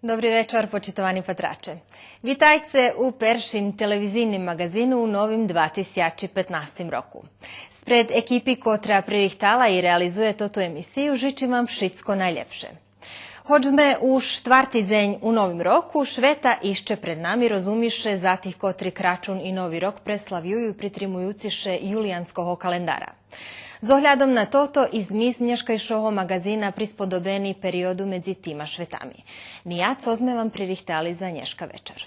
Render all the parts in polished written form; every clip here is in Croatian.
Добрий вечір, почитувані патраče. Вітайте у першим телевізійним магазину у новим 2015 roku. Spred ekipi kotra pririhtala i realizuje toto emisiju, žičim vam všetko najljepše. Hoć sme u štvrti deň u novim roku, šveta išće pred nami, rozumiše za tih kotri kračun i novi rok preslavjuju pritrimujuciše julijanskog kalendara. Z ohľadom na toto i zmi z dneškajšoho magazína prispodobení periodu medzi tima švetami. Nija, co sme vam pririhtali za dneška večer.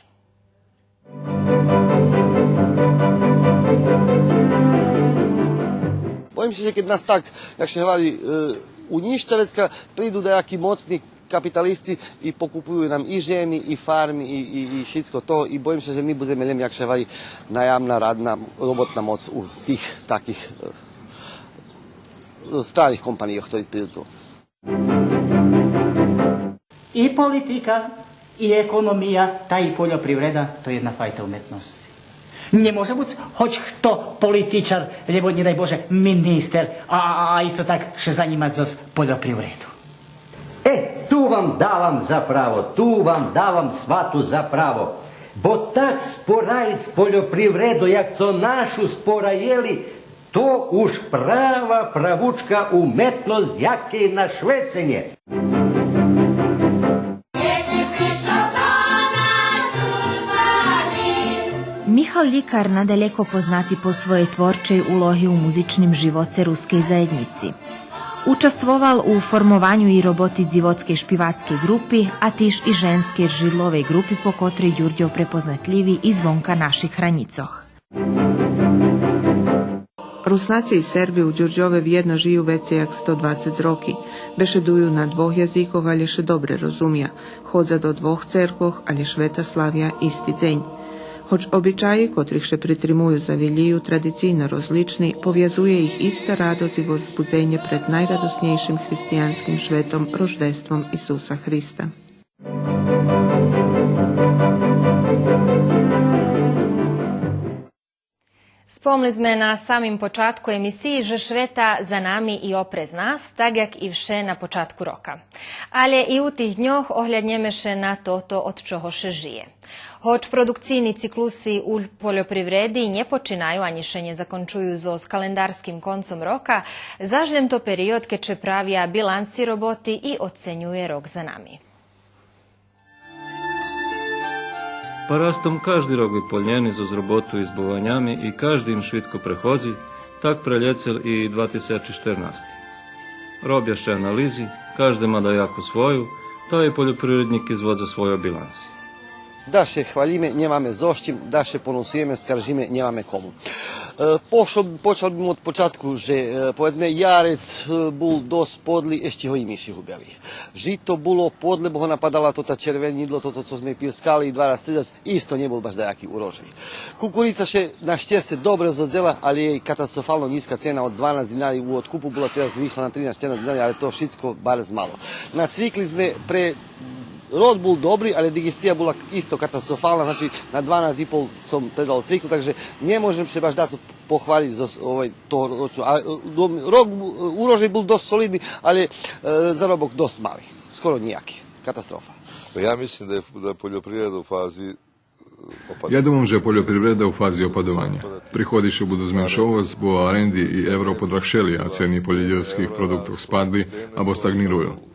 Bojim se, keď nás tak, jak se hvali, unišća vecka, prídu dajaki mocni kapitalisti i pokupuju nam i ženi, i farmi, i všetko to. I bojim se, že my budeme len, jak se hvali, najamna, radna, robotna moc u tih takih starih kompanija, ktorí prídu tu. I politika, i ekonomija, ta i poljoprivreda, to je jedna fajta umetnosti. Ne može biti hoć kto političar, lebo ne daj Bože minister, a isto tak še zanimat za poljoprivredu. Tu vam davam za pravo, tu vam davam svatu za pravo. Bo tak sporajit poljoprivredu, jak co našu sporajeli, to už prava pravučka umetnost, jake na švecenje. Michal Likar nadaleko poznati po svojej tvorčej ulohi u muzičnim živoce ruskej zajednici. Učestvoval u formovanju i roboti vodske špivatske grupi, a tiž i ženske židlove grupi po kotrej Đurđo prepoznatljivi i zvonka naših hranicoh. Rusnaci i Serbi u Đurđove vjedno žiju već jak 120 roki. Bešeduju na dvoch jazikoh, ali še dobre rozumija. Hodza do dvoch cerkoh, ali šveta slavija isti dzenj. Hoć običaji, kotrih še pritrimuju za Viliju, tradicijno rozlični, povjazuje ih ista radost i возбудzenje pred najradosnijšim hristijanskim švetom, roždestvom Isusa Hrista. Spomli sme na samim počatku emisiji, že šveta za nami i oprez nas, tak jak i vše na počatku roka. Ale i u tih dňoh ohľadneme še na toto, od čoho še žije. Hoć produkcijni ciklusi u poljoprivredi nje počinaju, ani še nje zakončuju s kalendarskim koncom roka, zažljem to period keď će pravija bilansi roboti i ocenjuje rok za nami. Parastom każdy rok wypełniony z robotu i zbywaniami i każdy im szybko przechodzi, tak prelecel i 2014. Robię się analizy, każdy ma da jako swoju, to i poljoprivrednik izvodza svoje bilansi. Da še hvalime, nemame zošćim, da še ponosujeme, skaržime, nemame komu. Počal bym od počatku, že povedzme jarec bol dosť podlý, ešte ho i myši hubeli. Žito bolo podle, bo ho napadala tota červenidlo, toto, co sme pilskali, 2 raz 3 raz, isto nebol baš dajaký urožaj. Kukurica še našťastie dobre zodzela, ali jej katastrofálno nízka cena od 12 dinari u odkupu bola teraz vyšla na 13-14 dinari, ale to všetko barez malo. Nacvikli sme pre rod bol dobrý, ale digestija bola isto katastrofálna, znači na 12,5 som predal cviklu, takže nemôžem se baš dať pohváliť toho roču. Urožaj bol dosť solidný, ale zarobok dosť malý, skoro nijaký. Katastrofa. Ja mislim da je poljoprivreda u fazi opadanja. Ja думам, že poljoprivreda u fazi opadovanja. Prihodi še budu zmenšovati, bo arendi i euro podrahšeli, a ceny poljoprivrednih produktov spadli, abo stagnirujú.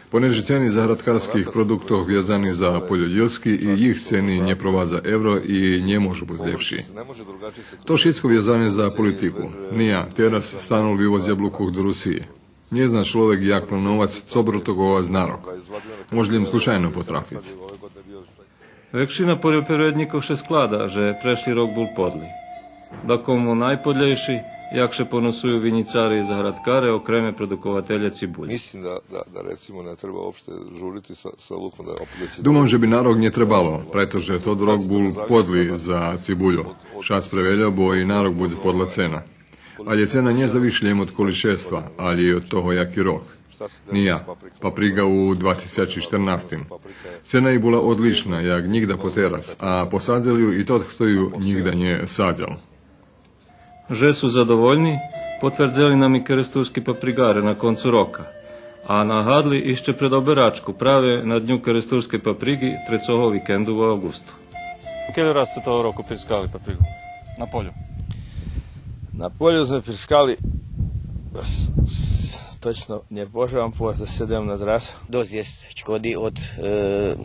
Poneže ceny zahradkarskih produktov vjazani za poljoprivredski i ih ceny ne provaza euro i ne može biti ljepši. To šitsko vjazanje za politiku. Nija, teraz stanul vyvoz jablukoh do Rusije. Ne zna človek jak planovac, co brotogova znarok. Može im slučajno potrafiti. Većina poljoprivrednikov še sklada, že prešli rok bol podli. Da komu najpodljejši, jak še ponosuju vinicari i zahradkare, okreme produkovatelja cibulje. Mislim da recimo ne treba uopšte žuriti sa lukom da opet će... Думам, že by na rok ne trebalo, pretože tod rok bol podli za cibulju. Šac prevelja, bo i na rok bude podla cena. Ali cena nje zavišljem od količestva, ali i od toho jaki rok. Nija, papriga u 2014. Cena je bila odlična, jak nigda po teras, a posadzali ju i tod kto ju nigda nje sadzal. Že su zadovoljni, potvrdili nam i keresturski paprigare na koncu roka, a na Hadli іще pred oberačku práve na dňu keresturskej paprigy trecoho víkendu v augustu. Kedy raz ste toho roku pirskali paprigu? Na polju? Na polju sme pirskali, точно не поживам, после 17 раз. Доз jest škody od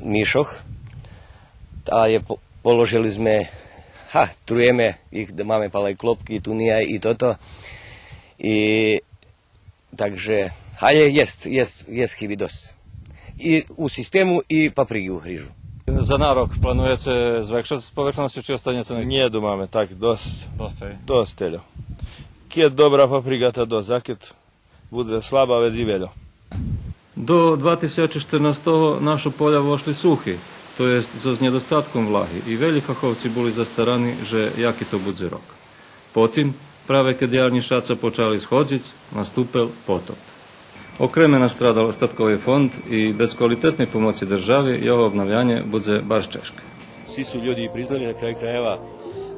mišoh, a je položili sme, trujeme ih da máme palaj klopky, tunija i toto. I takže, jest chybi dost. I u sistemu i paprigi u hrižu. Za narok planujete zväčšať povrchnosti, či ostanete na istom? Nie máme tak dost teľo. Keď dobrá papriga, to dost, a keď bude slabá vec i veľo. Do 2014. naše polja vošli suchi, to jest so nedostatkom vlahy i veľi fachovci boli zastaraní, že jaký to bude rok. Potim, práve keď jarnišaca počali schodziť, nastúpil potop. Okreme nastradal ostatkový fond i bez kvalitetnej pomoci državi jeho obnavljanje bude baš češke. Svi su ljudi priznali na kraju krajeva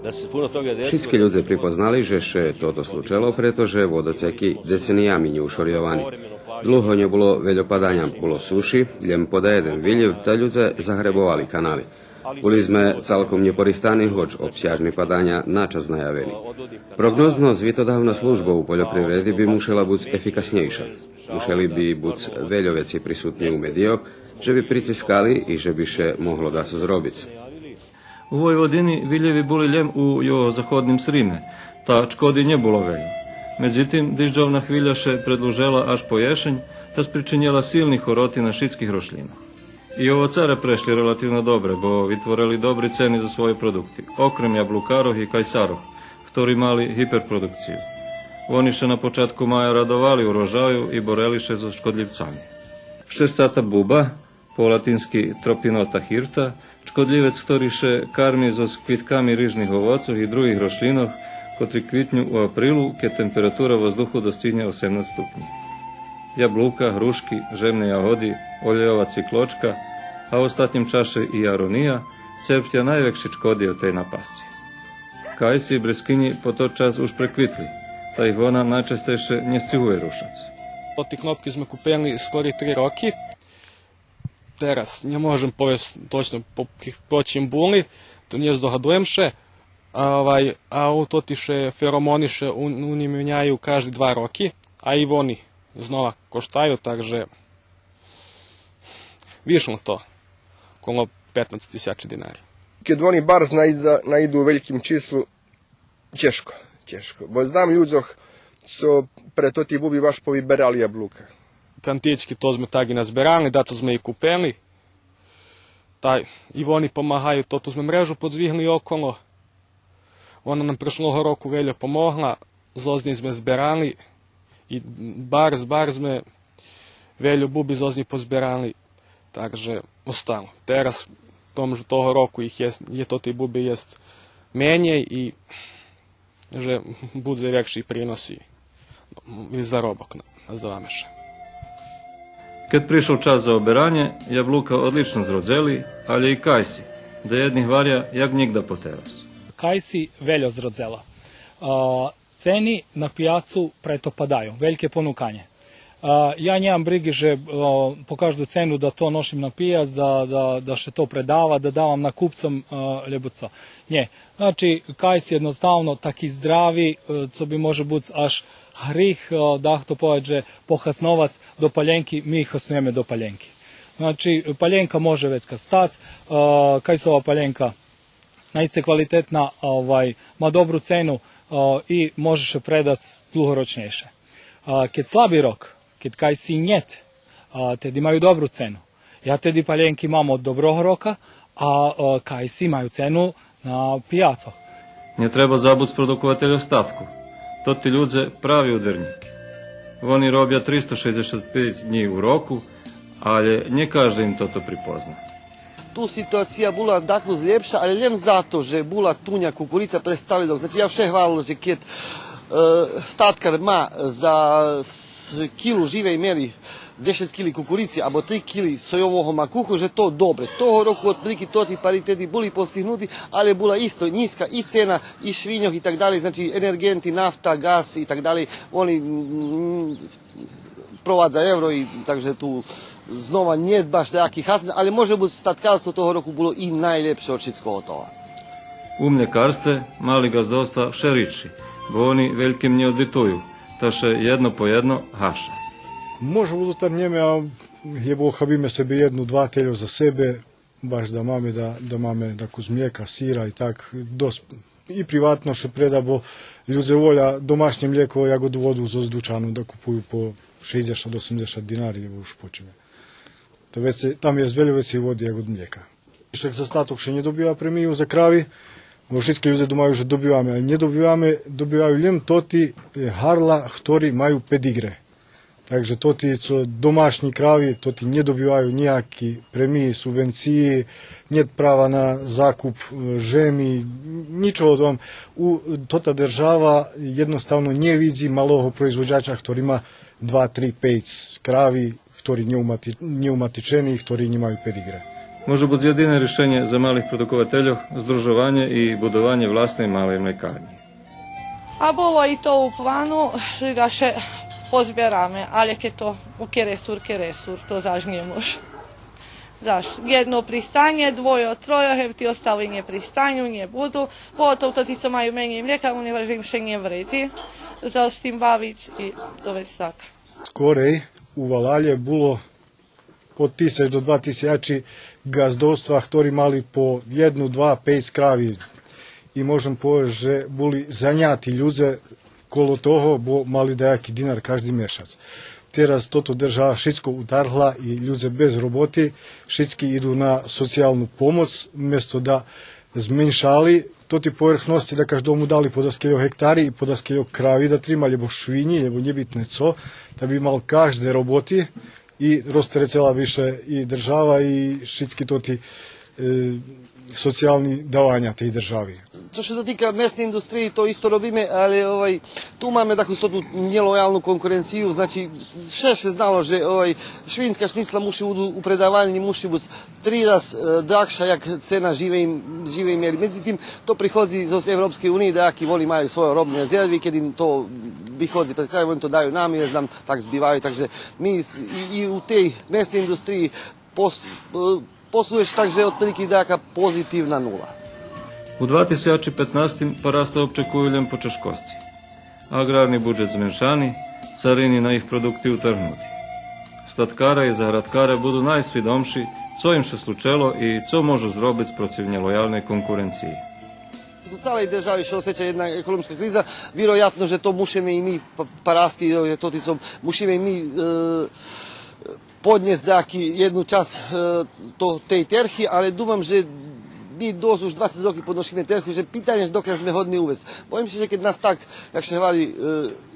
da se puno toga desilo. Všetky ľudia pripoznali, že še toto slučalo, pretože vodoceky decenijami neušorjovani. Dlho nebolo veľopadanja, bolo suši, ljem poda jeden viljev, ta ľudia zahrebovali kanali. Boli sme celkom neporichtani, hoč obsiažni padanja načas najavili. Prognozno zvitodavna služba u poljoprivredi bi mušela buď efikasnejša. Mušeli bi buď veľo veci prisutni u medijoh, že bi pritiskali i že bi še mohlo da se zrobiť. U Vojvodini viljevi boli ljem u jugozahodnim Srime, ta škodi nje bilo veľo. Međutim, diždžovna hvilja še predlužela až po ješenj, ta spričinjela silnih horoti na šitskih rošlinah. I ovocare prešli relativno dobre, bo vytvorili dobri ceni za svoje produkty, okrem jablukarov i kajsarov, ktorí mali hiperprodukciju. Oni še na počatku maja radovali urožaju i boreliše so škodljivcami. Šestata buba, po latinski tropinota hirta, škodljivec, ktorý še karmi so kvitkami rižnih ovocov i drugih rošlinov, kotri kvitnju u aprilu, keď temperatura vozduchu dostigne 18 stupnji. Jabluka, hruški, žemne jahodi, oljejovac i kločka, a u ostatnjem čaše i aronija, cerptja najvekši škodi od tej napasci. Kajsi i breskini po to čas už prekvitli, ta ih ona najčastejše ne scihuje rušac. Ti knopki smo kupili skori 3 roki. Teraz ne možem povesti točno po čim buli, to nije zdohadujem še, a u to ti še feromoni še oni menjaju každi 2 roki, a i oni znova koštaju, takže višlo to, okolo 15.000 dinari. Kad oni barz najdu u velikim číslu, teško. Bo znam ľuďoch, co pre to ti bubi baš povyberali jabluka. Kantički to sme tak i nazberali, da to sme i kupeli. I oni pomagaju, to sme mrežu podzvihli okolo. Ona nam prošloho roku veljo pomogla, zlozni sme zberali. I bar sme veljo bubi zozni pozberali, takže ostalo. Teraz toho roku ih je to ti bubi jest menjej i že bude vekši prinosi i zarobok nazovame še. Kad prišao čas za oberanje, jabluka odlično zrodzeli, ali i kajsi, da jednih varja jak nigda po teraz. Kajsi veljo zrodzela. Ceni na pijacu preto padaju, velike ponukanje. Ja njemam brigi, že po každu cenu da to nošim na pijac, da še to predava, da davam na kupcom ljubuco. Nje, znači kajsi jednostavno taki zdravi, co bi može biti až hrih, da to pođe pohasnovac do paljenki, mi ih hasnujeme do paljenki. Znači paljenka može već kastac, kajsova paljenka naiste kvalitetna, ma dobru cenu i možeš je predac dlugoročnejše. Kad slabi rok, kad kajsi njet, tedi imaju dobru cenu. Ja tedi paljenki imam od dobrog roka, a kajsi imaju cenu na pijacoh. Ne treba zabud sprodukovatelj ostatku. To ti ľudze pravi udarniki. Oni robja 365 dní u roku, ali nie każdy im toto pripozna. Tu situacija bula tako zljepša, ali ljem zato, že bula tunja kukurica pres cali dok. Znači ja vše hvalil, že keď statkar ma za kilu žive imeli 10 kili kukurici, abo 3 kili sojovoho makuhu, že to dobre. Toho roku otprilike toti pariteti boli postignuti, ali bula isto niska i cena, i švinjoh i tak dalje, znači energenti, nafta, gas i tak dalje, oni provádza euro, i takže tu znova nie baš nejaký hasne, ale može biti statkarstvo toho roku bilo i najljepše od všetkoho toho. U mljekarstve mali gazdovstva šeriči, bo oni velikim nie odbytuju, ta še jedno po jedno haša. Може unutar njeme, a jebo habime sebe jednu, dva teljo za sebe, baš da mame da kuz mlijeka, sira i tak, i privatno še preda, bo ljudze volja domašnje mlijeko, jagodu vodu z ozdučanu da kupuju po 60 do 80 dinari, jebo už počime. To već tam je zveljo već i vodi jagod mlijeka. Šek za statok še nie dobiva premiju za kravi, bo všetky ľudia думаю, že dobivame, ale dobivaju len toti harla, ktorí majú pedigre. Takže toti, co domašní kravi, toti ne dobivaju nijaki premiji, subvenciji, njet prava na zakup žemi, ničo od vam. Tota država jednostavno ne vidzi maloho proizvođača, ktorý ima 2, 3, 5 kravi, ktorí neumatičeni, ktorí nemaju pedigre. Може бути єдине рішення за малих продукователів – здружування і будування власної малої млекарні. A bolo i to u planu, že ga še pozbierame, ale keď to u keresur, to zaž nie može. Zaš, jedno pristanje, dvoje, troje, hevti ostali nie pristanju, nie budu, pogotovo to ti co majú menej mlijeka, oni važem še nie vredi za s tim bavić i to već tak. Skorej u Valalje bilo od 1000 do 2000 gazdovstva, ktorí mali po 1, 2, 5 kravi. I môžem povedať, že boli zaňatí ľudze kolo toho, bo mali dajaký dinar každý mešac. Teraz toto država všetko utarhla i ľudze bez roboty, všetky idú na sociálnu pomoc, mjesto da zmenšali toti povrchnosti, da každomu dali po 10 hektari i po 10 kravi da trima, lebo švinji, lebo nebitne co, da bi mal každe roboti i rozterecela više i država i všetky toti socijalni davanja tej državi. Čo se dotika mesne industrije, to isto robíme, ale tu máme takú istotnú nelojalnu konkurenciju, znači sve se znalo, že švinska šnicla muši u predavalni, muši biti 3 raz drahša jak cena živej mjeri. Međutim, to prihodzi z Evropske unije, da jaki voli imaju svoje robne rezervi, kad im to prihodzi pred krajem, oni to daju nam, jer znam, tak zbivaju. Takže mi i u tej mesnej industriji posluješ takže otprilike dajaka pozitivna nula. U 2015 porasta občekuju po Češkosci. Agrarni budžet zmenšani, carini na ih produkti utrhnuti. Statkara i zahradkara budu najsvidomši, co im se slučelo i co možu zrobić protiv nelojalne konkurencije. U celej državi što osjeća jedna ekonomska kriza, vjerojatno, že to mušeme i mi parasti, mušime i mi podniesť jednu čas tej terchy, ale dúfam, že my dosť už 20 rokov podnosíme terchu, že pitanje, dokaz sme hodní uvez. Bojím sa, že keď nás tak, jak sa hvali,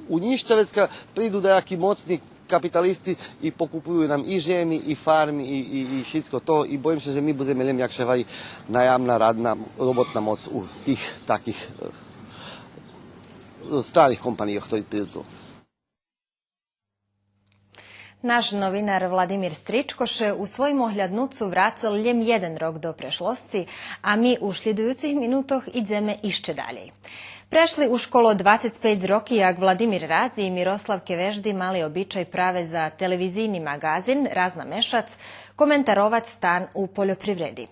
unišťa vecka, prídu dajakí mocní kapitalisti i pokupujú nám i žemi, i farmy, i všetko to. I bojím sa, že my budeme len, jak sa hvali, najamná, radná, robotná moc u tých takých starých kompanijoh, ktorí prídu tu. Naš novinar Vladimir Stričkoše u svojim ohľadnucu vracal ljem jeden rok do prešlosti, a mi u sljedujucih minutoh idzeme išće dalje. Prešli u školo 25 roki, jak Vladimir Radzi i Miroslav Keveždi mali običaj prave za televizijni magazin Razna mešac komentarovat stan u poljoprivredi.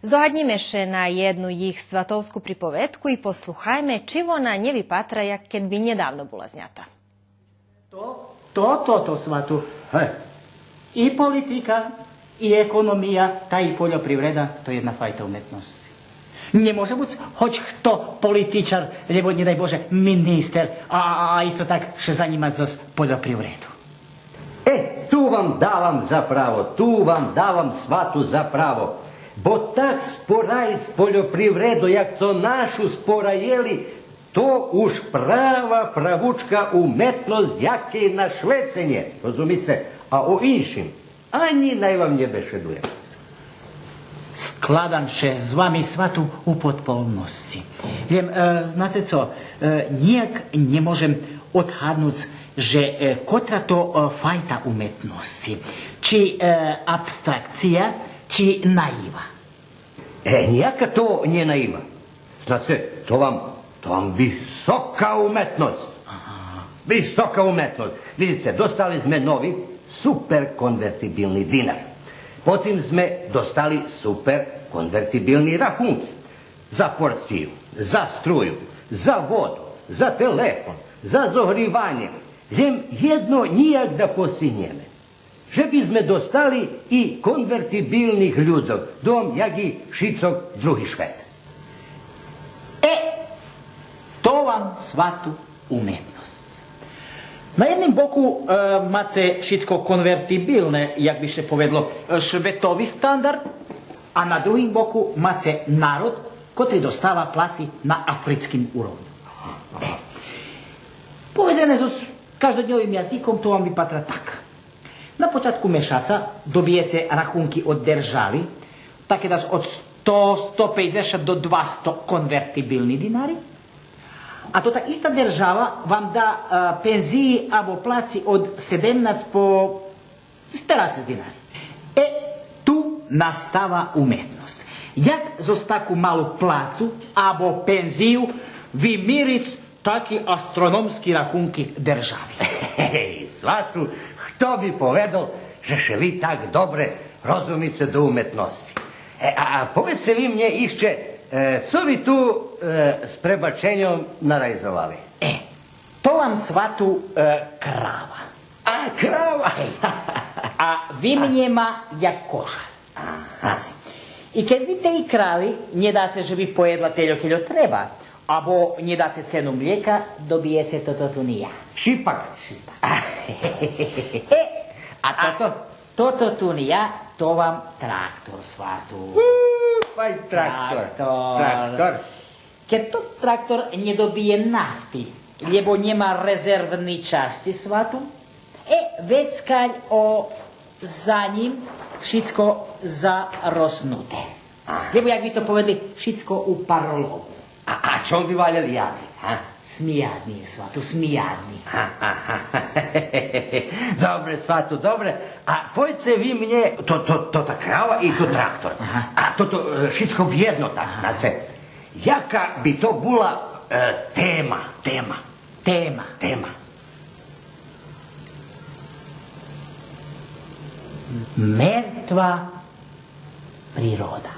Zdohadnime še na jednu jih svatovsku pripovetku i posluhajme čivo na njevi patra, jak kad bi njedavno bula znjata. To svatu. I politika, i ekonomija, ta i poljoprivreda, to je jedna fajta umetnosti. Ne može biti hoć kto političar, lebo ne daj Bože minister, a isto tak še zanimat za poljoprivredu. Tu vam davam za pravo, tu vam davam svatu za pravo. Bo tak sporajit poljoprivredu, jak co našu sporajeli, to už prava pravučka umetnost, jake na švecenje, rozumice, a o inšim, ani naj vam ne bešeduje. Skladam še z vami svatu u potpolnosti. Znate co, nijak ne možem odhadnuc, že kotra to fajta umetnosti, či abstrakcija, či naiva. Nijaka to nije naiva. Znate, to vam visoka umetnost. Visoka umetnost. Vidite, dostali sme novi super konvertibilni dinar. Potim sme dostali super konvertibilni rahunci. Za porciju, za struju, za vodu, za telefon, za zohrivanje. Ljem jedno nijak da posinjeme. Že bi sme dostali i konvertibilnih ľudzok, dom jagi šicok drugi švet. To vam svatu umetnost. Na jednim boku mace šitko konvertibilne, jak bi še povedlo, švetovi standard, a na drugim boku mace narod, kotri dostava placi na afritskim urovnju. Povezane s každodnevnim jazikom, to vam vypatra tak. Na počatku mešaca dobijete rachunki od državi, tako da od 100, 150 do 200 konvertibilni dinari, a to ta ista država vam da penziji abo placi od 17 po 40 dinari. Tu nastava umetnost. Jak zos taku malu placu abo penziju vi miric taki astronomski rachunki državi. Svatu, kto bi povedal, že še vi tak dobre rozumice do umetnosti. A povedzte vi mne išće, co vi tu s prebačenjom narajzovali? To vam svatu krava. A, krava! A vimnjema jak koža. I kad vi tej kravi, nje da se že bi pojedla teljo keljo treba, abo nje da se cenu mlijeka, dobijece to tu nija. Šipak. A to tu nija, to vam traktor svatu. Pa i traktor. Kad to traktor nje dobije nafti, ljebo njema rezervni časti svatu, već skalj za njim šitsko zarosnute. Ljebo jak bi to povedli, šitsko u parlogu. A čom bi valjali jadni? Smijadni je svatu, smijadni. Dobre, svatu, dobre. A pojďte vi mnje, to ta krava i to traktor. A to šitsko vjedno tak, znate. Jaka bi to bula tema? Mrtva priroda.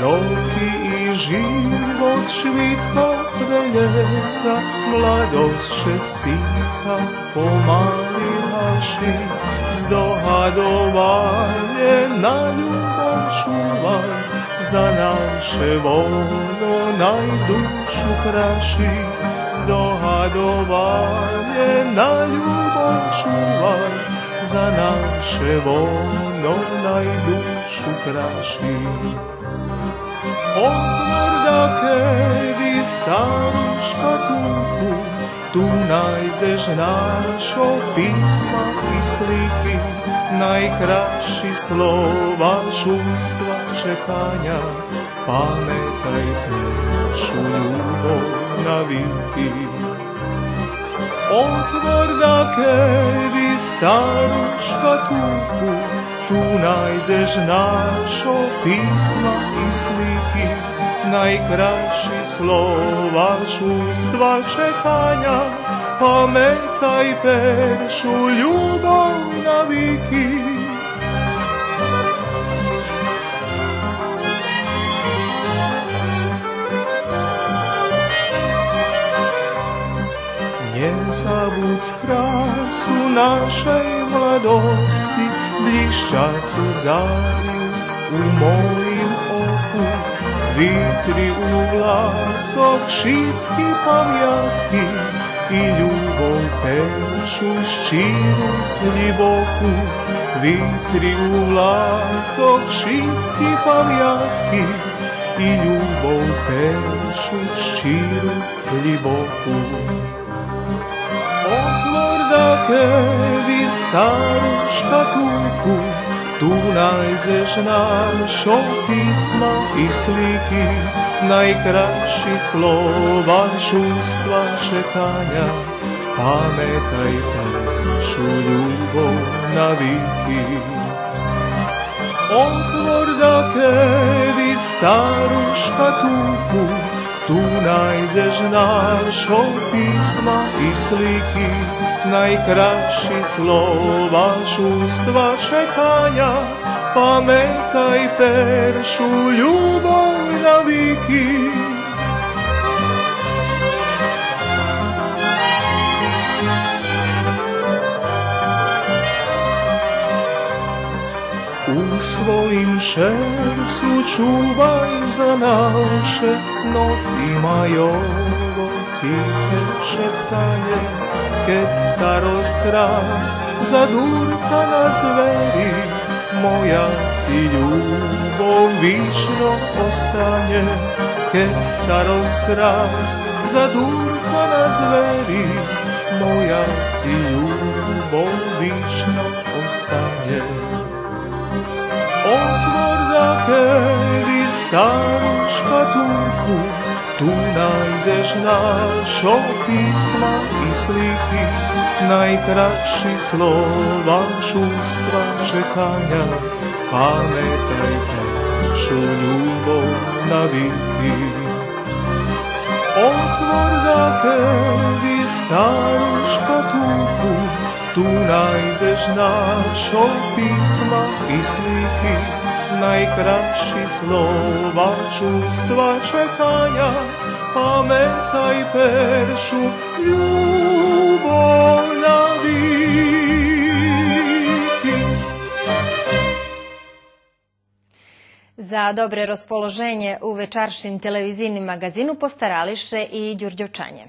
Roki i život švitko veljeca, mladost šestiha pomali naši, zdohadovanje na ljubom čuvaj, za naše vono najdušu kraši, zdohadovanje na ljubom čuvaj, za naše vono najdušu kraši. Otvor da kevi staru škatulku, tu najzeš našo pisma i sliki, najkraši slova čustva čekanja, pametaj pešu ljubov na viki. Otvor da kevi staru škatulku, tu najzeš našo pisma i sliki, najkraši slova čustva čekanja, pametaj pešu ljubov na viki. Ne zabudz krasu našej mladosti, blišćacu zarju u mojim oku, vitri u vlasok šitski pamjatki i ljubov pešu ščiru ljiboku, vitri u vlasok šitski pamjatki i ljubov pešu ščiru ljiboku. Otvor da kevi staru škatulku, tu najzeš našo pisma i sliki, najkraši slova čustva čekanja, pametaj pešu ljubov na viki. Otvor da kedi staru škatulku, tu najdeš našo pisma i sliki, najkraći slova čustva čekanja, pametaj peršu ljubav na viki. U svojim šercu čuvaj za naše nocima i ovo cihe šeptanje, kad starost raz zadurka na zveri, moja ci ljubov vično ostanje, kad starost raz zadurka na zveri, moja ci ljubov vično ostanje. Otvor da kedi staru škatulku, tu najdeš našo pisma i sliki, najkraći slova čustva čekanja, pametaj peršu ljubav na viki. Otvor da kedi staru škatulku, tu najdeš našo pisma i sliki, najkraći slova čustva čekanja, pametaj peršu ljubav na viki. Za dobre raspoloženje u večaršim televizijnim magazinu postarališe i Đurđevčanje.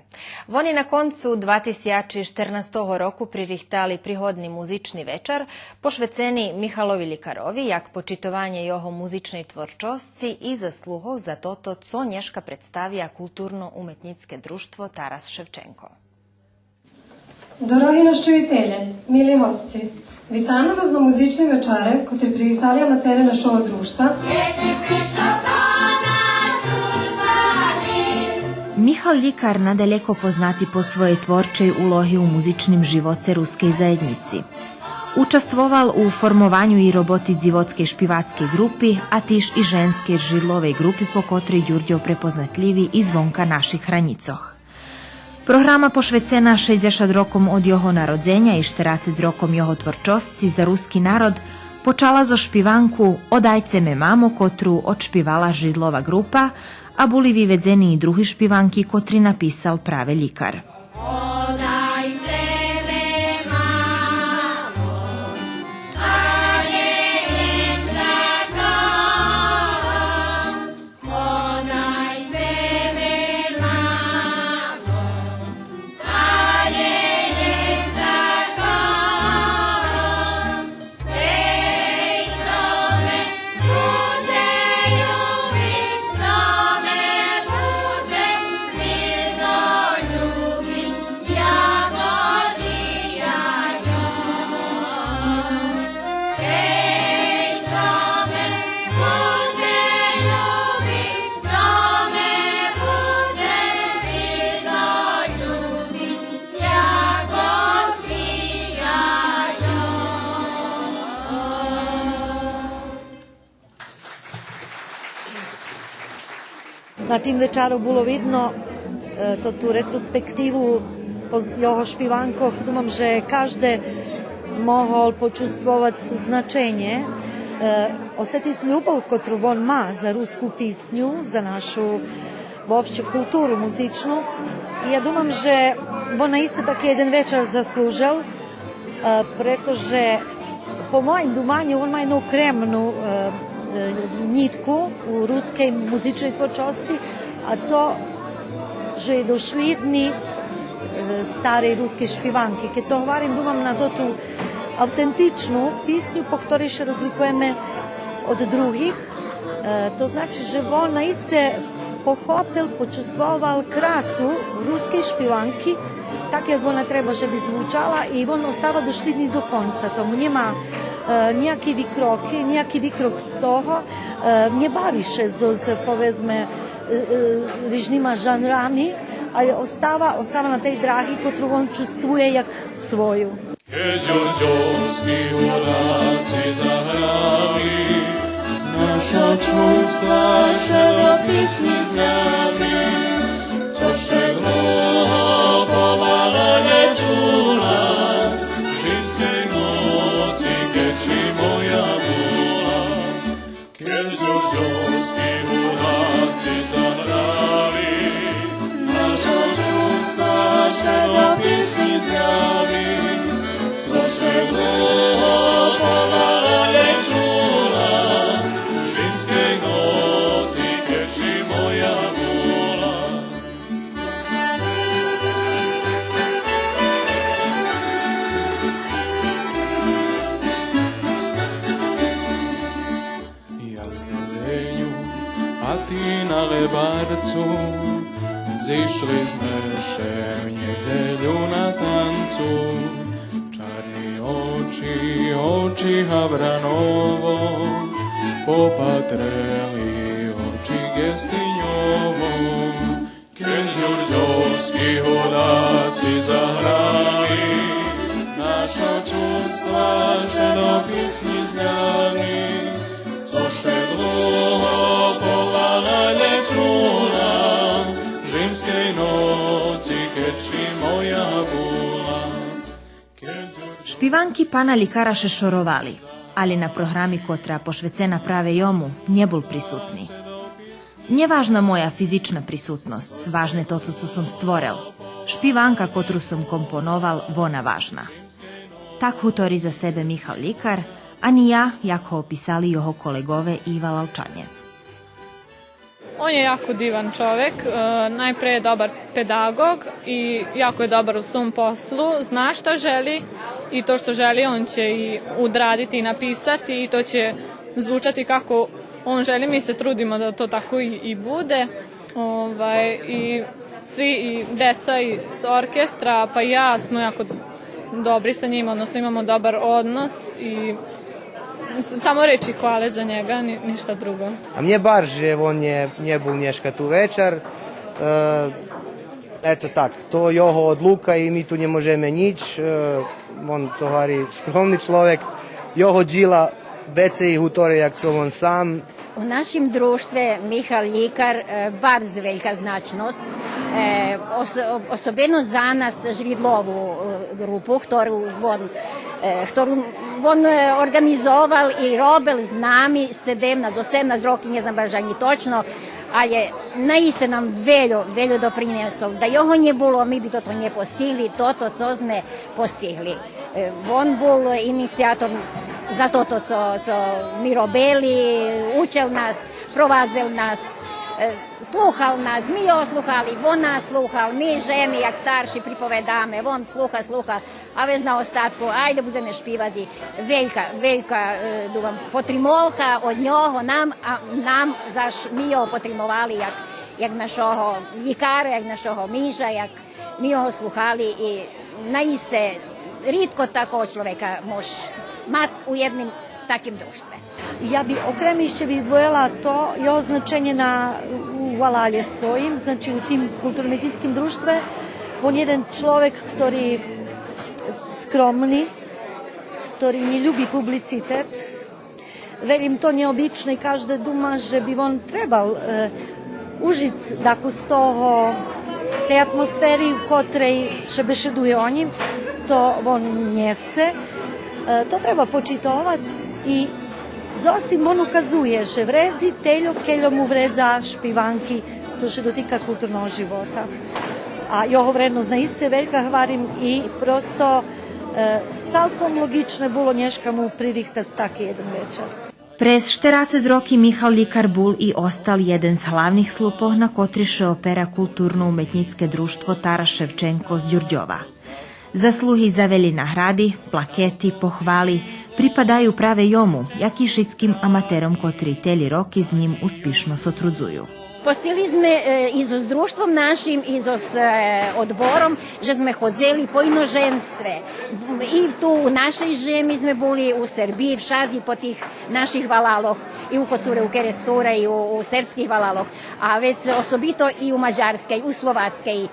Oni na koncu 2014 roku pririhtali prihodni muzični večar, pošveceni Mihalovi Likarovi, jak počitovanje jeho muzičnej tvorčosci i zasluhov za toto, co nješka predstavija kulturno-umetnicke društvo Taras Ševčenko. Дорогі нащовителі, милі гості, вітаємо вас на музичні вечери, котрі привітали аматери нашого друштва. Mihal Likar nadaleko poznati po svojej tvorčej ulohi u muzičnim živoce ruskej zajednici. Učastvoval u formovanju i roboti dzivotske špivatske grupi, a tiž i ženske židlove grupi po kotrej Đurđov prepoznatljivi i zvonka naših hranicoh. Programa pošvecena 60 rokom od jeho narodzenja i 40 rokom jeho tvorčosci za ruski narod počala zo špivanku Odajce me mamo, kotru odšpivala židlova grupa, a boli vyvedzeni i drugi špivanki, kotri napisal prave Likar. Na tým večeru було видно ту ретроспективу по його шпіванках. Думам, že každý mohol počustvovať značenie, osjetiť ľubov, ktorú on má za ruskú písňu, za našu uopšte kulturu muzičnu. I ja думам, že on isto taký jeden večer zaslúžil, pretože po mojim dumanju on má jednu kremnu nitku u ruskej muzičnej tvorčosti, a to, že je došlidni stare ruske špivanke. Keď to hovorím, думам na tú autentičnú písňu, po ktorej še razlikujeme od drugih. To znači, že on naiste pohopil, počustvoval krasu ruske špivanki, tak jak ona treba, že bi zvučala, i on ostava došlidni do konca. Tomu nema ніякі вікроки, ніякий вікрок з того не бавіше з, повезме, різними жанрами, але остава на tej драгі, котру він чувствує як свою. Keď ďurďovskí vodáci zahrali, naša čulstva še do písni zdraví, co še dlouho povala nečula, živskej noci, keči moja bola. Keď ďurďovskí vodáci zahrali, naša čulstva še do písni zdraví, co še dlouho povala nečula, živskej noci, keči moja bola. Ja zdoleju, a ty na lebarcu, zišli sme še v nedeľu na tancu. Oči Havranovo, popatreli oči Gestiňovo. Keď ďurďovskí vodáci zahrali, naša čulstva še do písni zňali, co še dlouho povala nečula, žimskej noci, keči moja bola. Špivanki pana Likara še šorovali, ali na programi котра pošvecena prave jomu nje bol prisutni. Nje važna moja fizična prisutnost, važne to, co sam stvorel. Špivanka, kotru sam komponoval, vona važna. Tak hutori za sebe Michal Likar, a ni ja, jako opisali jeho kolegove Iva Lalčanje. On je jako divan čovek, najpre je dobar pedagog i jako je dobar u svom poslu, zna šta želi i to što želi on će i odraditi i napisati i to će zvučati kako on želi, mi se trudimo da to tako i bude. I svi i deca i s orkestra pa i ja smo jako dobri sa njima, odnosno imamo dobar odnos i samo reči hvale za njega, ništa drugo. A mne bar, že on nje bol dneška tu večer. Eto tak, to jeho odluka i mi tu ne možeme nič. On co hovorí skromný človek. Jeho džila vecej hutore, jak co on sam. U našem društve Michal Likar bardzo velika značnost, особено za nas Žvidlovu grupu, ktorú on organizoval i robil z nami 17 rokів, ne znam baš ani točno, ali naiste nam veljo doprinesol. Da jeho nje bilo, mi bi toto nje postigli, toto co sme postigli. On bol inicijator za toto co mi robili, učil nas, provazel nas, sluhal nas, mi osluhali, on nas sluhal, mi ženi, jak starši pripovedame, on sluha, a već na ostatku, ajde budeme špivati, veljka potrimolka od njoho nam zaš mi jo potrimovali, jak našoho Likara, jak našoho Miža, jak mi jo sluhali i naiste, ritko tako človeka mož mac u jednim takim društve. Ja bi okremišće bi izdvojila to jeho značenje u Valalje svojim, znači u tim kulturno-medijskim društve. On je jedan človek, ktorý skromni, ktorý ne ljubi publicitet. Velim to neobično i každe duma, že bi on trebal užic tako z toho tej atmosferi u kotrej še bešeduje o njim, to on njese. To treba počitovać i zostim on ukazuje, že vredzi teljo keljo mu vredza špivanki, co še dotika kulturnog života. A jeho vrednost naiste velika hvarim i prosto celkom logične bilo nješka mu pririhtac taki jedan večer. Prez 40 roki Michal Likar bul i ostal jeden z hlavnih slupov na kotriše opera kulturno-umetnicke društvo Taras Ševčenko z Đurđova. Zasluhi za veli nahradi, plaketi, pohvali pripadaju prave jomu, jak i šitskim amaterom kotri teli roki z njim uspišno sotrudzuju. Postigli sme i s društvom našim, i s odborom, že sme hodzeli po inoženstve. I tu u našej žemi sme boli u Srbiji, v Šazi, po tih naših valaloh, i u Kocure, u Kerestura, i u srpskih valaloh, a već osobito i u Mađarskej, u Slovackej.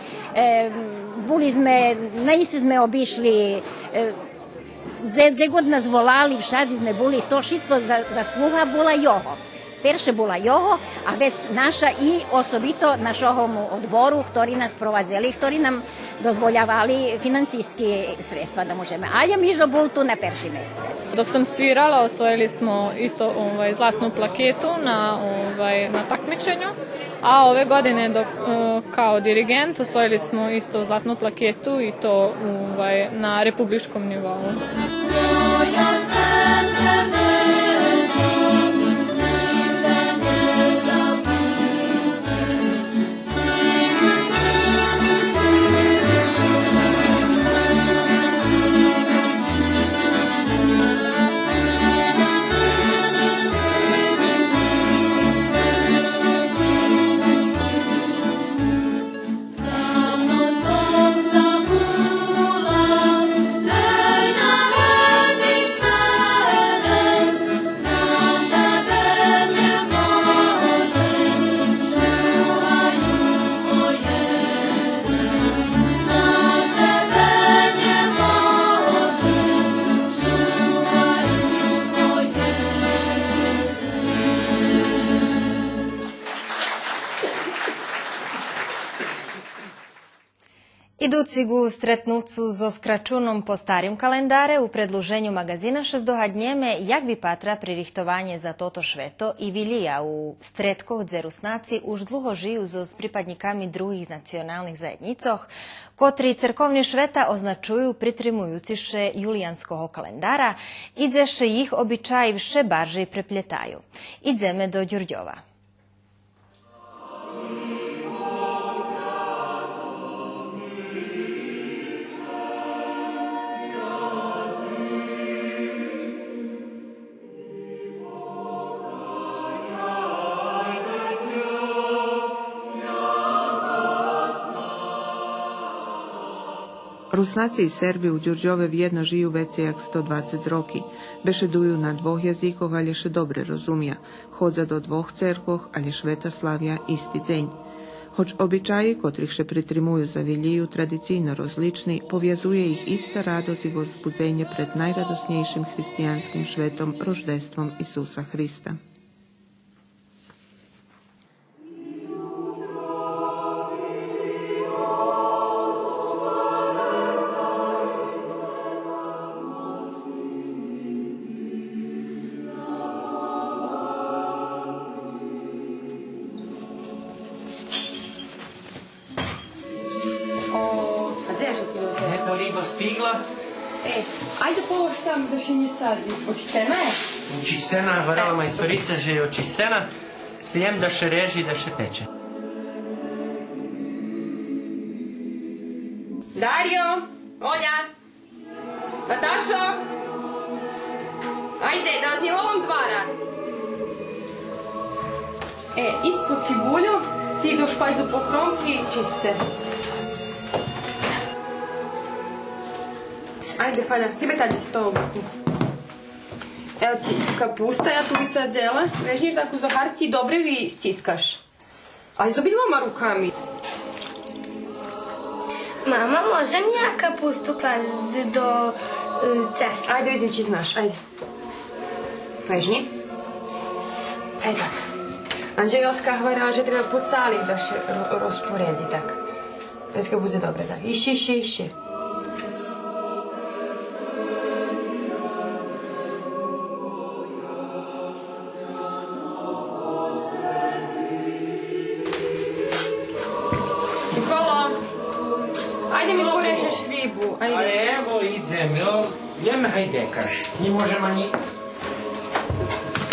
Boli sme, naiste sme obišli Де god нас volali, všade sme boli, to všetko zaslúha bola jeho. Перше була його, а вець наша і особито нашого odboru, ktorí нас провадили, ktorí нам дозволявали фінансійські средства da možemo. Ali Mižo bol tu na perši mjesece. Dok sam svirala, osvojili smo isto zlatnu plaketu na takmičenju, a ove godine kao dirigent osvojili smo isto zlatnu plaketu i to na republičkom nivou. Idúci ku stretnúcu so skračunom po starým kalendáre u predĺženju magazina še zdohadnjeme jak vypatra pririchtovanje za toto šveto i vilija u stretkoch dze Rusnaci už dlho žiju so s pripadnikami druhých nacionalnih zajednicoch, kotri cerkovni šveta označuju pritrimujući še julijanskoho kalendara i dze še ih običaji vše barže prepletaju. Idzeme do Đurđova. Rusnaci i Serbi u Đurđove vjedno žiju već jak 120 roki. Bešeduju na dvoch jazikoh, ali še dobre rozumija. Hodza do dvoch cerkoh, ali šveta slavja isti dzenj. Hoć običaji, kotrih še pritrimuju za viljiju, tradicijno rozlični, povjazuje ih ista radost i возбудzenje pred najradosnijšim hristijanskim švetom, roždestvom Isusa Hrista. Eto riba stigla. Ajde pološtam da še njeca očistena je? Očistena, varala majstorica že je očistena. Vjem da še reži, da še peče. Dario, Olja, Natašo, ajde, da vas je ovom 2 raz. Idь po cibulju, ti do špajzu po kromki, čist se. Ajde, Halja, tebe tada se to obrati. Evo ci kapusta, jatubica dzela. Vežniš tako z doharci dobro ili stiskaš? Ali z obidvoma rukami. Mama, možem ja kapustu klast do cesta? Ajde, vidim či znaš, ajde. Vežni. Ajde. Andrzejowska говорила, že treba pocaliti da še rozporedi tak. Već ga bude dobre tak. Išće. Ajde mi porežeš ribu, ajde. Ale evo idem, jo, jem hajdekaš. Nie možem ani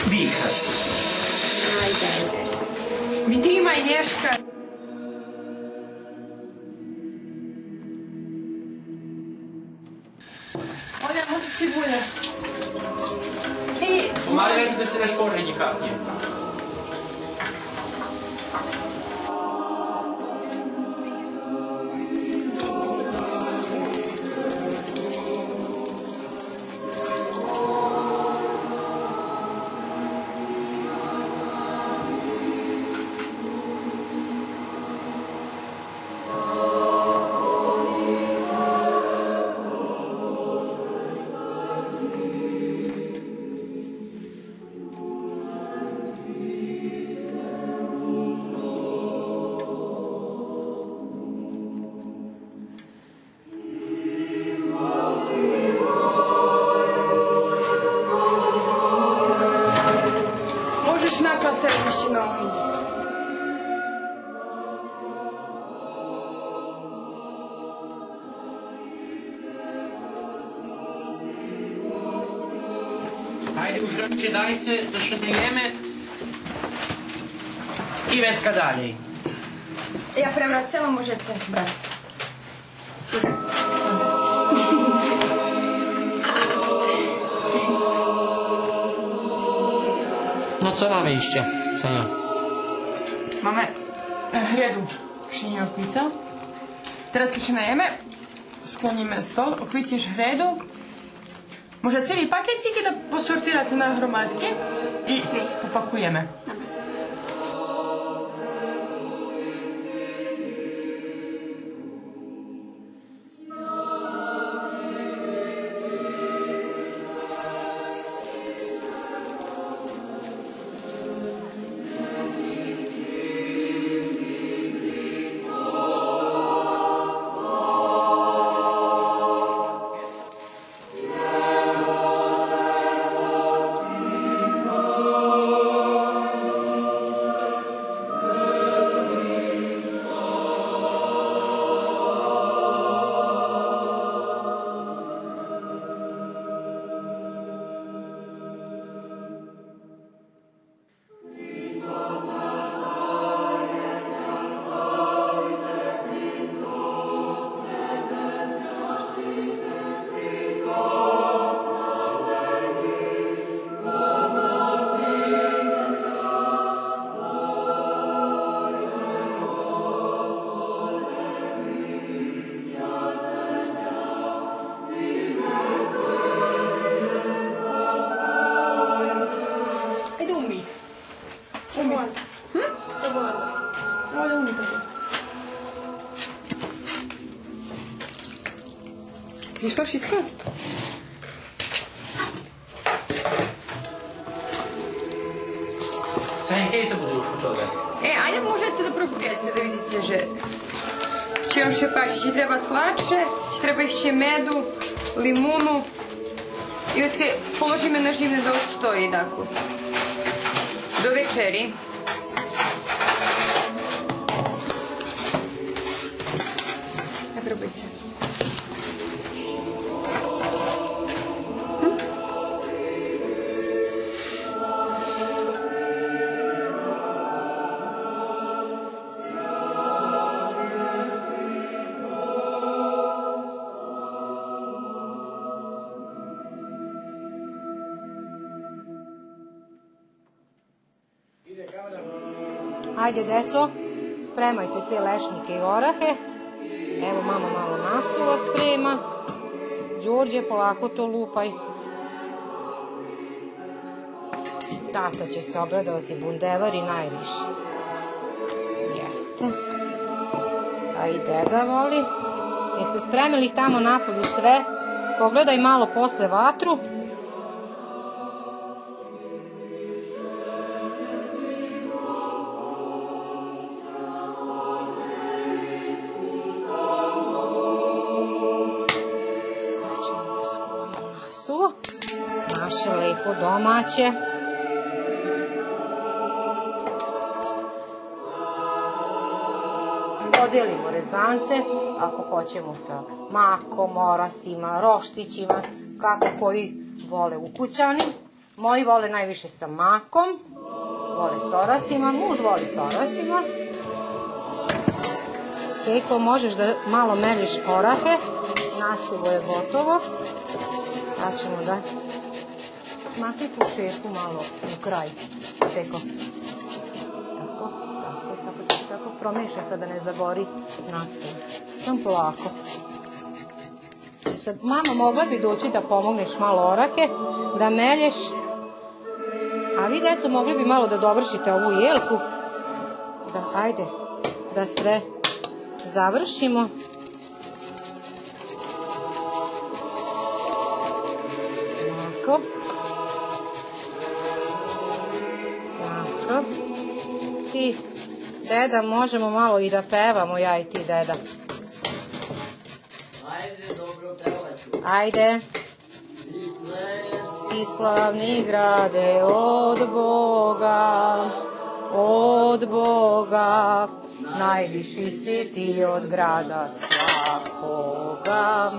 dihac. Ajde. Vytrímaj, Neška. Olja, može cibulja. Pomali vedu da se naš porednji kapnje. Ajde už radšej Danice, došlo vrijeme. I Vecka dalje. Ja prewracałam, możecie brać. No co mamy jeszcze, Senio? Mamy hredu pšenje okvica. Teraz keď najeme, skloníme stol, okviciš hredu. Može cijeli paketciki da posortirate na hromadke i popakujeme. Zišla všetko? Sanja, kedy to bude už hotové? Ajde možete da probujete, da vidite, že će vam še paši. Će treba sladše, će treba išće medu, limunu. I već kaj položime na živne da odstoji da kusa. Do večeri. Ne probujte. Ajde, deco, spremajte te lešnike i orahe. Evo, mama malo naslova sprema. Đorđe, polako to lupaj. Tata će se obradovati, bundevari najviše. Jeste. A i deda voli. Jeste spremili tamo napolju sve? Pogledaj malo posle vatru. Naše lepo domaće. Podijelimo rezance, ako hoćemo sa makom, orasima, roštićima, kako koji vole ukućani. Moji vole najviše sa makom, vole s orasima, muž voli s orasima. Seko, možeš da malo meljiš orahe, nasuvo je gotovo. Sad ćemo da smakli tu šerpu malo u kraj. Seko. Tako. Promiješaj sad da ne zagori nasuvo. Sam polako. Sad, mama, mogla bi doći da pomogneš malo orahe, da melješ. A vi, deco, mogli bi malo da dovršite ovu jelku. Ajde, da sve završimo. Tako. Ti, deda, možemo malo i da pevamo, ja i ti, deda. Ajde, dobro pevaću. Ajde. I slavni grade od Boga, najviši si ti od grada svakoga.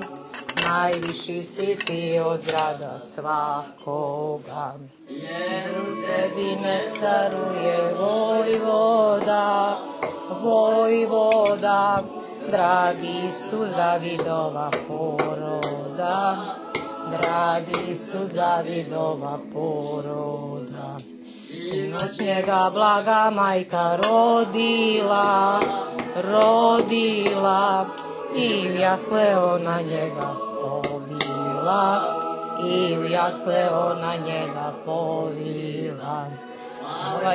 najviši si ti od grada svakoga. Jer u tebi ne caruje vojvoda, vojvoda, dragi su Davidova poroda, dragi su Davidova poroda. Noć njega blaga majka rodila, rodila, i u jasle ona njega spovila, i u jasle ona njega povila.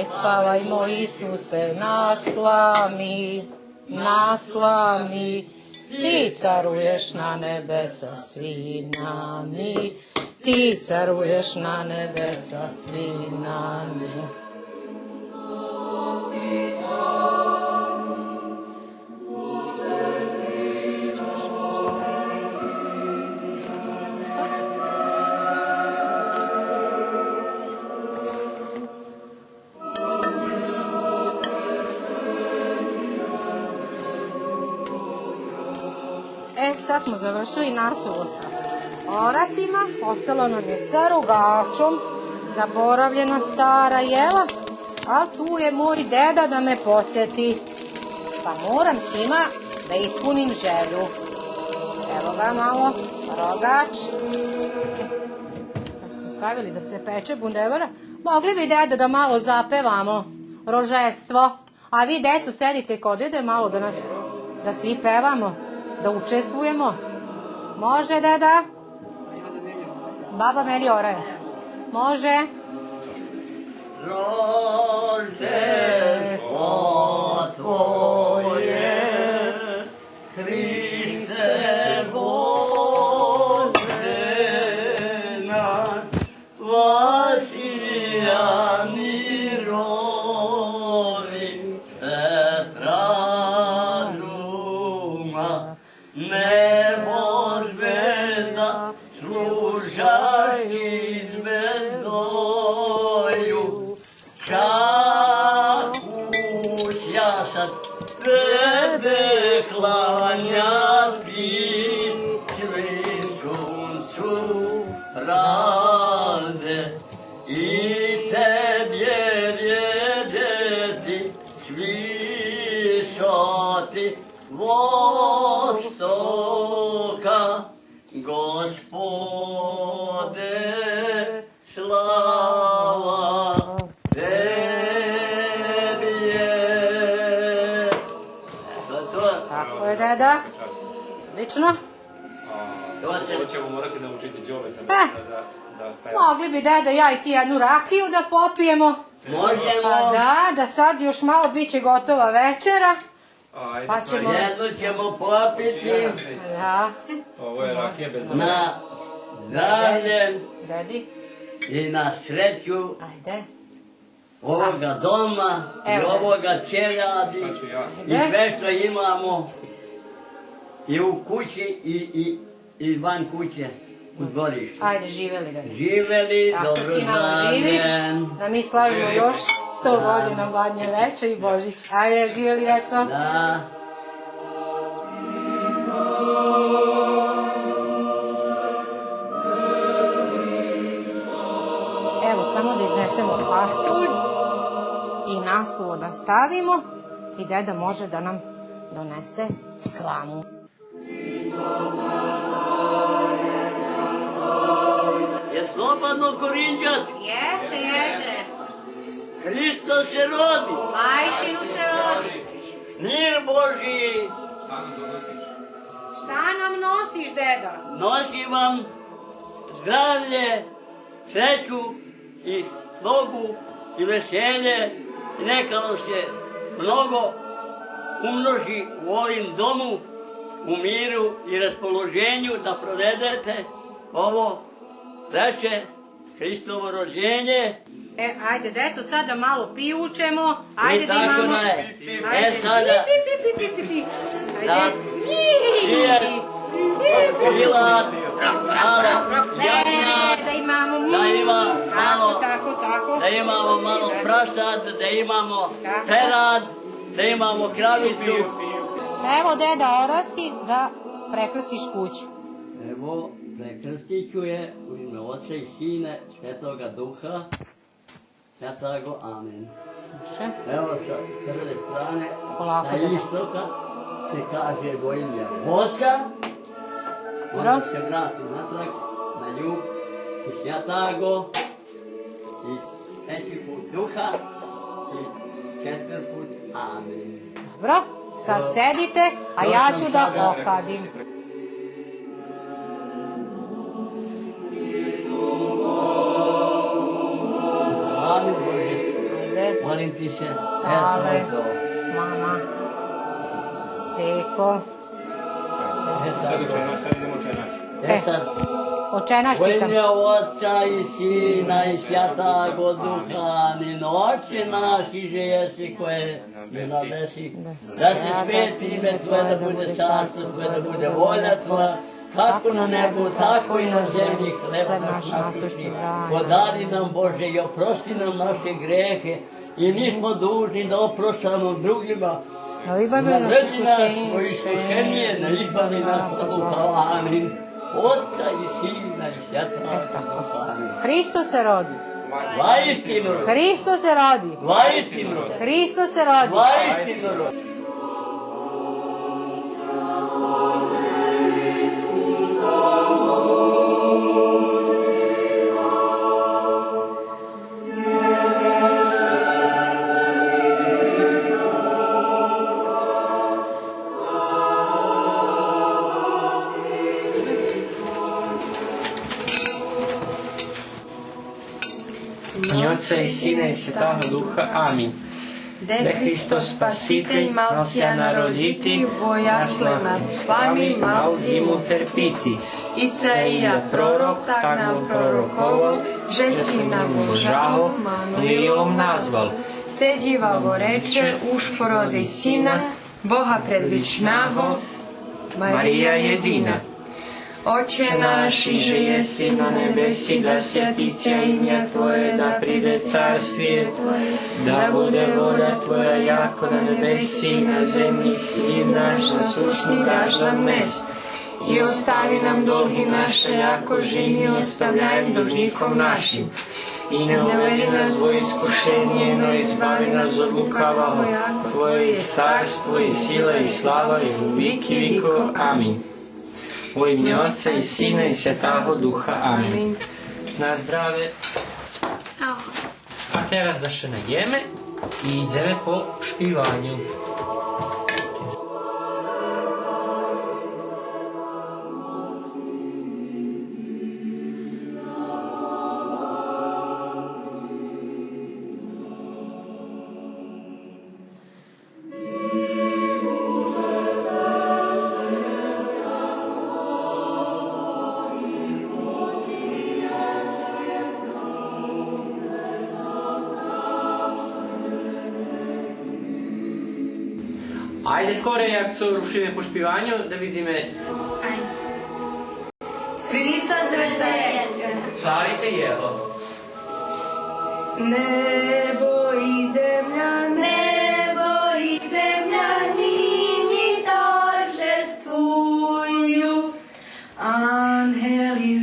Spavaj moj Isuse na slami, na slami, ti caruješ na nebesa svi nami, ti caruješ na nebesa svi nami. Sad smo završili nasulo sa orasima, ostalo nam je sa rogačom, zaboravljena stara jela, a tu je moj deda da me podsjeti, pa moram svima da ispunim želju. Evo ga malo, rogač. Sad smo stavili da se peče bundevara. Mogli bi deda da malo zapevamo rožestvo, a vi deco sedite kod dede malo da svi pevamo. Da učestvujemo. Može, deda? Baba meni oraje. Može? Roždestvo tvoje, Hriste Bože, na vasijani rovi Petraruma. Nebo zvezda slušaj izvedoju, čaku sjašat tebe klanjati, svinčuncu pravde i tebje vjedeti svišati vostoka, Gospode, slava tebi je. Tako je, deda. Lično? To ćemo morati naučiti Đoleta. Mogli bi, deda, ja i ti jednu rakiju da popijemo. Možemo. Da sad još malo bit će gotova večera. Pa ćemo... Jednu ćemo popiti. Da. Ovo je rakija bez zora. Na zdravlje. Dedi. I na sreću. Ovoga doma. I ovoga ćeljadi. I sve što imamo. I u kući i van kuće. U dvorištu. Ajde, živeli da. Živeli, dobro dan. Da mi slavimo još 100 godina Badnje veče i Božić. Ajde, živeli, deco. Da. Evo, samo da iznesemo pasulj i nasulo da stavimo i deda može da nam donese slamu. Je slobodno Korinđat? Jeste. Hristos se rodi. Istinu se rodi. Mir Božiji. Šta nam nosiš, deda? Nosim vam zdravlje, sreću i slogu i veselje i neka vam se mnogo umnoži u ovim domu, u miru i raspoloženju da provedete ovo treće Hristovo rođenje. Ajde, deco, sada malo pijučemo. Ajde da imamo... Sada... Ajde. Pilat, malo jagnja, Da imamo... da ima malo... Tako. Da imamo malo prasad, da imamo perad, da imamo kravicu. Evo, deda, orasi da prekrstiš kuću. Evo, prekrstit ću je u ime Oca i Sine, Svetoga Duha, Svetago, amen. Evo sa prve strane, sa istoka se kaže do ime Oca, onda se vrati natrag na jug i Svetago, i treći put Duha, i četvrt put amen. Dobro, sad sedite, a ja ću da okadim. Amin Bože, molim ti se, Sale, mama, Seko. Očenaš čitam. U ime Otca i Sina i Svjatago Duha, ni noći naši že jesi koje je na nebesi, da se sveti ime Tvoje, da bude carstvo Tvoje, da bude volja Tvoja, kako na nebu, tako i na zemlji, hleb naš nasušni. Podari nam Bože i oprosti nam naše grehe i nismo dužni da oproštamo drugima. Navredi nas u iskušenje, ne izbavi nas od zla. Amin. Otca i Sina i Svjatoga Duha. Amin. Hristo se rodi. Vaistinu rodi. Hristo se rodi. Vaistinu rodi. Hristo se rodi. Vaistinu rodi. Otca i Sina i Svetoga Duha. Amin. De Hristos Spasitelj mal sja naroditi, vojasle nas slami, mal zimu terpiti. Isaija prorok tak nam prorokoval, že si nam Božaho Manuilom nazval. Seđivavo reče, už porodi sina, Boha predvičnaho, Marija jedina. Oče naš, iže jesi na nebesi, da svjatića imja Tvoje, da pride carstije Tvoje, da bude volja Tvoja jako na nebesi i na zemlji, i naš nasušni daš nam dnes. I ostavi nam dolgi naše, jako žini ostavljajem dužnikom našim. I ne uvedi nas u iskušenje, no izbavi nas od lukavog. Tvoje je carstvo i sila i slava i u viki vikov. Amin. U ime Otca i Sina i Svetoga Duha. Amin. Na zdrave. A teraz da še najeme i ideme po špivanju. Ajde skore, jak co rušíme po špivanju, da vidíme. Hristos rождається. Slavite Jeho. Небо і земля, нині торжествують. Ангели з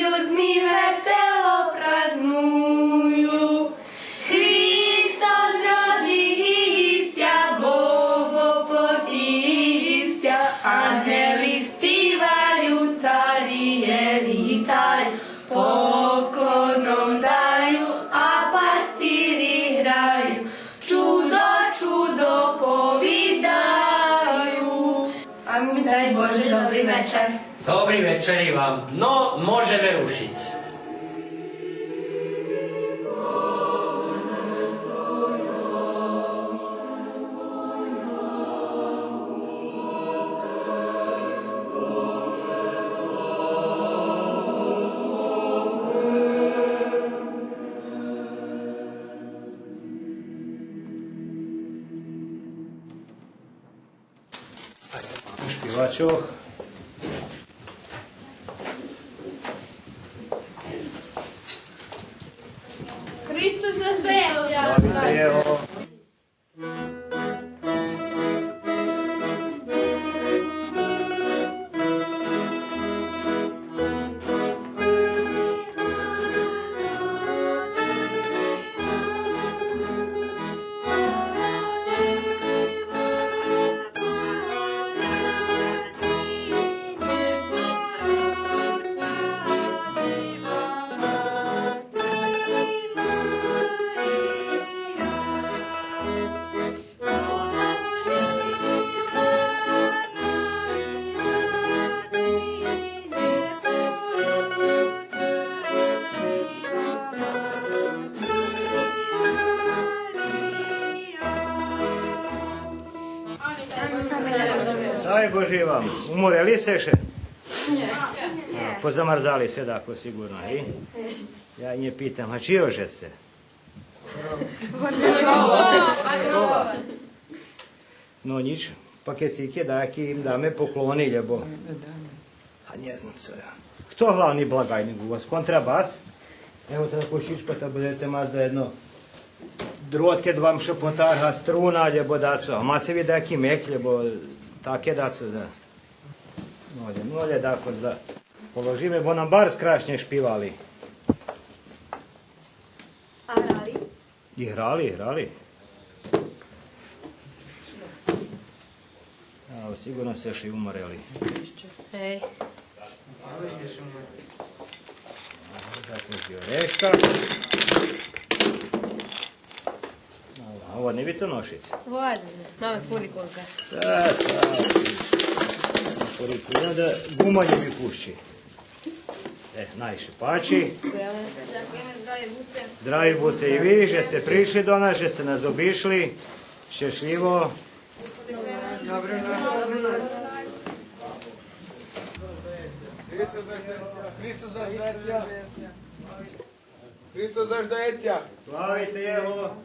людьми весело празнують. Христос родився, Бог воплотився, ангели співають, царі вітають, поклоном даю, а пастирі грають, чудо повідаю. Амінь, дай Боже, добрий вечір. Добрий вечер i vam, no možeme rušic. Špivačo. Hristos rождається. Slavite Jeho. Daj Boži vam, umoreli se še? Pozamrzali se dako sigurno, i? Ja nje pitam, a čijože se? No nič, pakecike daki im dame pokloni, ljebo. A ne znam co ja. Kto hlavni blagajnik u vas? Kontrabas? Evo tada košičko, ta budete mazda jedno drotke dvam šepotarha struna, ljebo daco. A macevi daki mek, ljebo take daco, da. Nolje dako, da. Položime, bo nam bar skrašnje špivali. A hrali? Ihrali. Evo, sigurno se još i umoreli. Ej. Tako iz oreška. Ovo ne bi to nošice. Vodne. Mame furikulka. Da. Furikulka, da gumanje mi puši. Najviše pači. Zdravi buce i vi, že se prišli do nas, že se nas obišli. Šešljivo. Hristos rождається. Славите Його.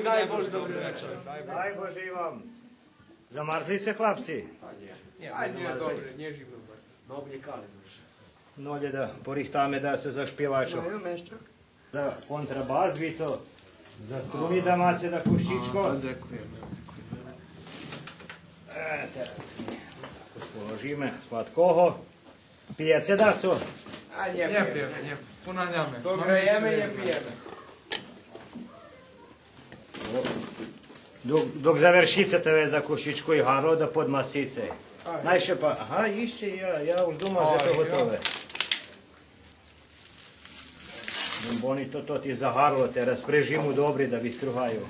Daj Bože, dobri večer. Daj Bože vam. Zamrzli se, hlapci? Nie, dobry, nie zimno baš. No obljekali znaš. Nolje da porihtame da se za špjevačo. Za kontrabas vi to. Za struni da mace da kušičko. Spoložime sladkoho. Pijece daco? Nie pijeme. Ponavljame. To grejeme, nie pijeme. Dok završice te vez da kušičko i haro da pod masice. Najše pa, aha, išće ja už duma že to gotove. Bomboni to ti zaharlo, te razprežimu dobri da bi struhaju.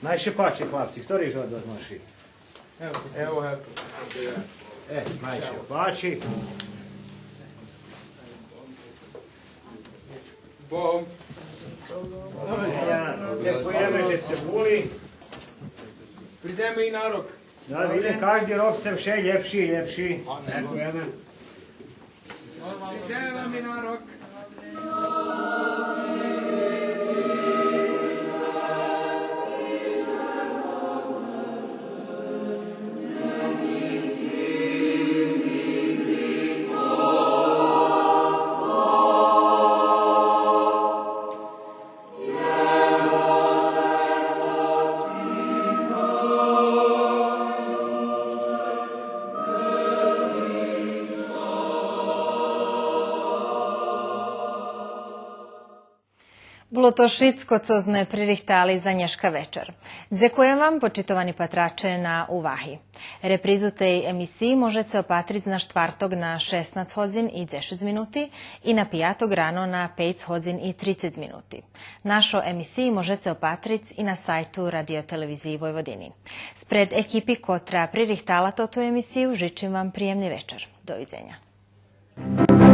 Najše pači, hlapci, kto riže od vas noši? Evo. Najše pači. Bom. Pojeme že se buli. Prideme i na rok. Da, vidim, každi rok se vše ljepši i ljepši. Prideme vam i na rok. to všetko, co sme pririchtali za dneška večer. Ďakujem vám, počitovaní patrače, na úvahy. Reprízu tej emisiji môžete opatriť na štvrtok na 16 hodin i 10 minuty i na pijatok ráno na 5 hodin i 30 minuty. Našo emisiji môžete opatriť i na sajtu Radioteleviziji Vojvodiny. Spred ekipi, kotra pririhtala toto emisiju, žičim vam prijemni večer. Doviđenja.